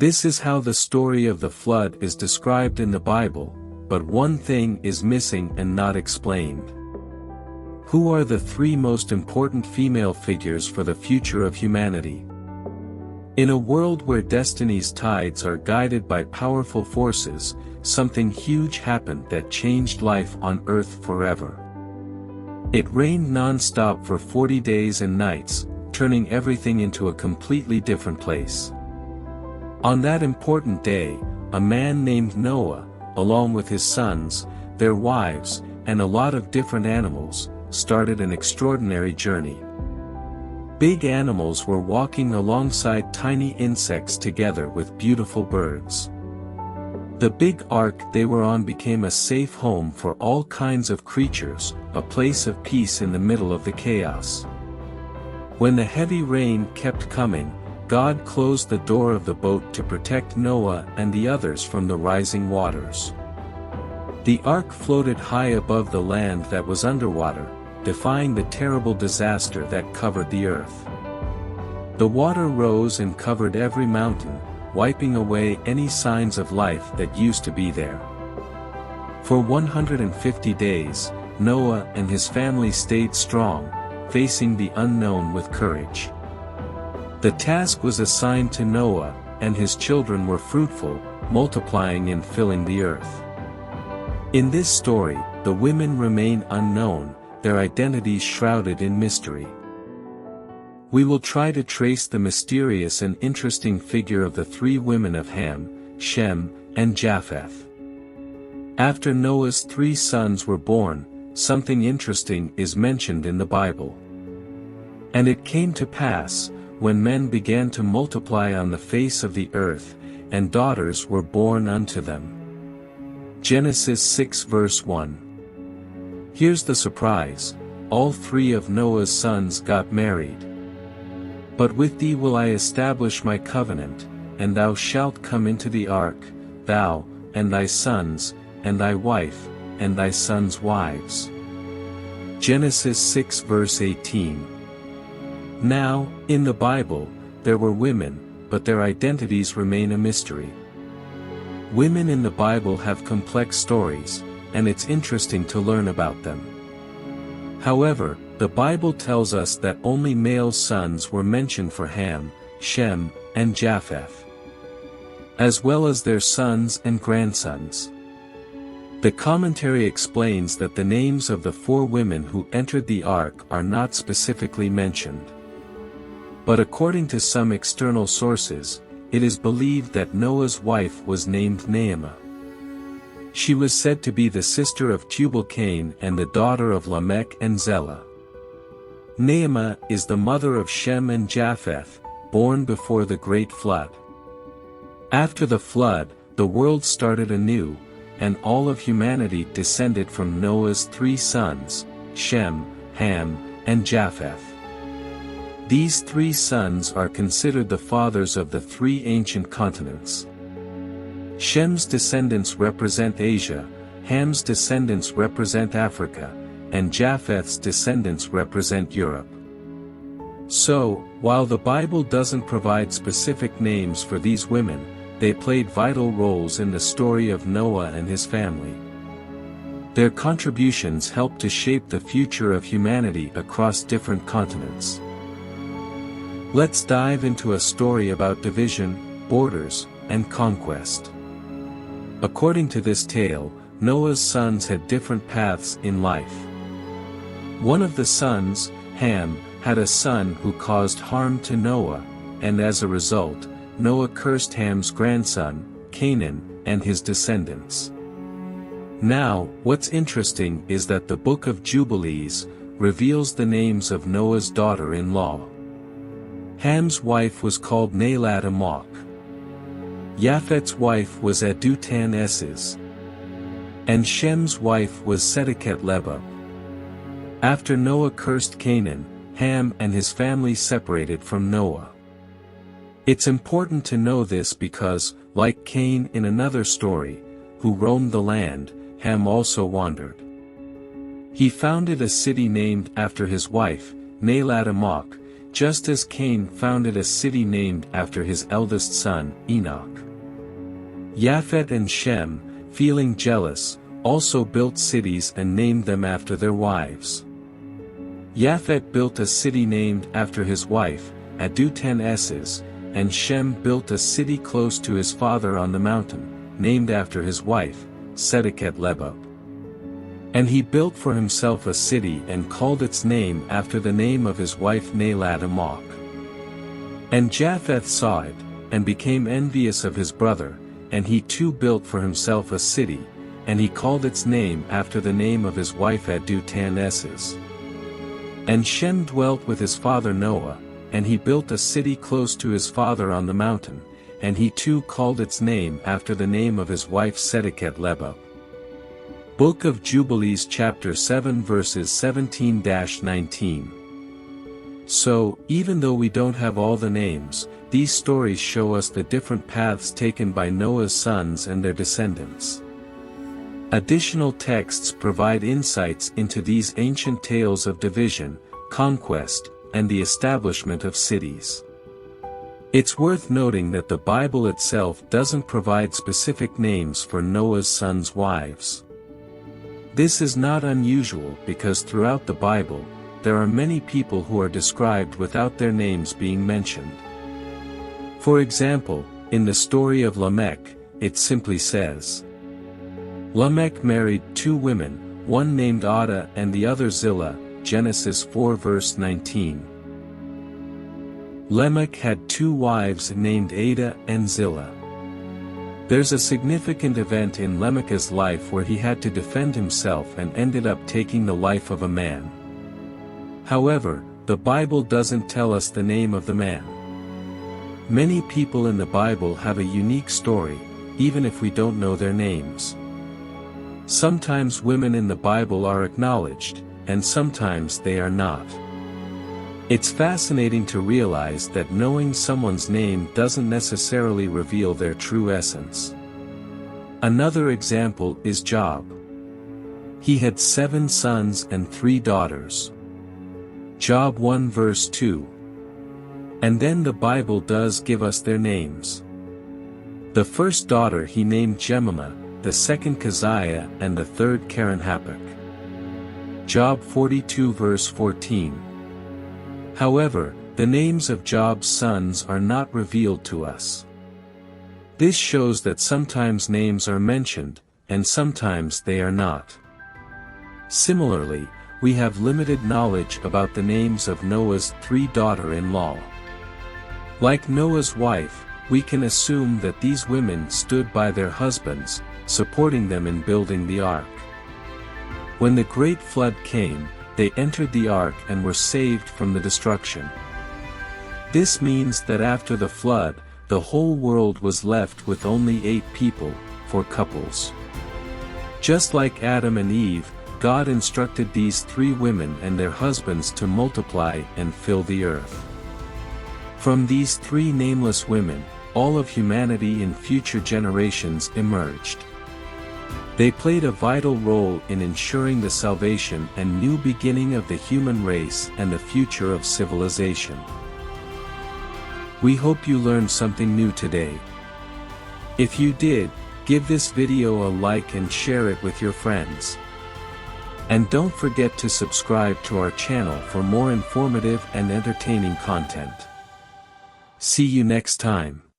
This is how the story of the flood is described in the Bible, but one thing is missing and not explained. Who are the three most important female figures for the future of humanity? In a world where destiny's tides are guided by powerful forces, something huge happened that changed life on Earth forever. It rained non-stop for 40 days and nights, turning everything into a completely different place. On that important day, a man named Noah, along with his sons, their wives, and a lot of different animals, started an extraordinary journey. Big animals were walking alongside tiny insects together with beautiful birds. The big ark they were on became a safe home for all kinds of creatures, a place of peace in the middle of the chaos. When the heavy rain kept coming, God closed the door of the boat to protect Noah and the others from the rising waters. The ark floated high above the land that was underwater, defying the terrible disaster that covered the earth. The water rose and covered every mountain, wiping away any signs of life that used to be there. For 150 days, Noah and his family stayed strong, facing the unknown with courage. The task was assigned to Noah, and his children were fruitful, multiplying and filling the earth. In this story, the women remain unknown, their identities shrouded in mystery. We will try to trace the mysterious and interesting figure of the three women of Ham, Shem, and Japheth. After Noah's 3 sons were born, something interesting is mentioned in the Bible. And it came to pass, when men began to multiply on the face of the earth, and daughters were born unto them. Genesis 6 verse 1. Here's the surprise: all 3 of Noah's sons got married. But with thee will I establish my covenant, and thou shalt come into the ark, thou, and thy sons, and thy wife, and thy sons' wives. Genesis 6 verse 18. Now, in the Bible, there were women, but their identities remain a mystery. Women in the Bible have complex stories, and it's interesting to learn about them. However, the Bible tells us that only male sons were mentioned for Ham, Shem, and Japheth, as well as their sons and grandsons. The commentary explains that the names of the 4 women who entered the ark are not specifically mentioned. But according to some external sources, it is believed that Noah's wife was named Naamah. She was said to be the sister of Tubal-Cain and the daughter of Lamech and Zillah. Naamah is the mother of Shem and Japheth, born before the Great Flood. After the flood, the world started anew, and all of humanity descended from Noah's 3 sons, Shem, Ham, and Japheth. These 3 sons are considered the fathers of the 3 ancient continents. Shem's descendants represent Asia, Ham's descendants represent Africa, and Japheth's descendants represent Europe. So, while the Bible doesn't provide specific names for these women, they played vital roles in the story of Noah and his family. Their contributions helped to shape the future of humanity across different continents. Let's dive into a story about division, borders, and conquest. According to this tale, Noah's sons had different paths in life. One of the sons, Ham, had a son who caused harm to Noah, and as a result, Noah cursed Ham's grandson, Canaan, and his descendants. Now, what's interesting is that the Book of Jubilees reveals the names of Noah's daughter-in-law. Ham's wife was called Naalat-Amok. Japheth's wife was Adutan-Esses. And Shem's wife was Sedeket-Lebab. After Noah cursed Canaan, Ham and his family separated from Noah. It's important to know this because, like Cain in another story, who roamed the land, Ham also wandered. He founded a city named after his wife, Naalat-Amok, just as Cain founded a city named after his eldest son, Enoch. Japhet and Shem, feeling jealous, also built cities and named them after their wives. Japhet built a city named after his wife, Adu-10 and Shem built a city close to his father on the mountain, named after his wife, Sedeket-Lebab. And he built for himself a city and called its name after the name of his wife Naalat-Amok. And Japheth saw it, and became envious of his brother, and he too built for himself a city, and he called its name after the name of his wife Adu-10. And Shem dwelt with his father Noah, and he built a city close to his father on the mountain, and he too called its name after the name of his wife Sedeket-Lebab. Book of Jubilees chapter 7 verses 17-19. So, even though we don't have all the names, these stories show us the different paths taken by Noah's sons and their descendants. Additional texts provide insights into these ancient tales of division, conquest, and the establishment of cities. It's worth noting that the Bible itself doesn't provide specific names for Noah's sons' wives. This is not unusual because throughout the Bible, there are many people who are described without their names being mentioned. For example, in the story of Lamech, it simply says, Lamech married 2 women, one named Ada and the other Zillah, Genesis 4 verse 19. Lamech had 2 wives named Ada and Zillah. There's a significant event in Lamech's life where he had to defend himself and ended up taking the life of a man. However, the Bible doesn't tell us the name of the man. Many people in the Bible have a unique story, even if we don't know their names. Sometimes women in the Bible are acknowledged, and sometimes they are not. It's fascinating to realize that knowing someone's name doesn't necessarily reveal their true essence. Another example is Job. He had 7 sons and 3 daughters. Job 1 verse 2. And then the Bible does give us their names. The first daughter he named Jemimah, the second Keziah and the third Keren-Happuch. Job 42 verse 14. However, the names of Job's sons are not revealed to us. This shows that sometimes names are mentioned, and sometimes they are not. Similarly, we have limited knowledge about the names of Noah's 3 daughters-in-law. Like Noah's wife, we can assume that these women stood by their husbands, supporting them in building the ark. When the great flood came, they entered the ark and were saved from the destruction. This means that after the flood, the whole world was left with only 8 people, 4 couples. Just like Adam and Eve, God instructed these 3 women and their husbands to multiply and fill the earth. From these 3 nameless women, all of humanity in future generations emerged. They played a vital role in ensuring the salvation and new beginning of the human race and the future of civilization. We hope you learned something new today. If you did, give this video a like and share it with your friends. And don't forget to subscribe to our channel for more informative and entertaining content. See you next time.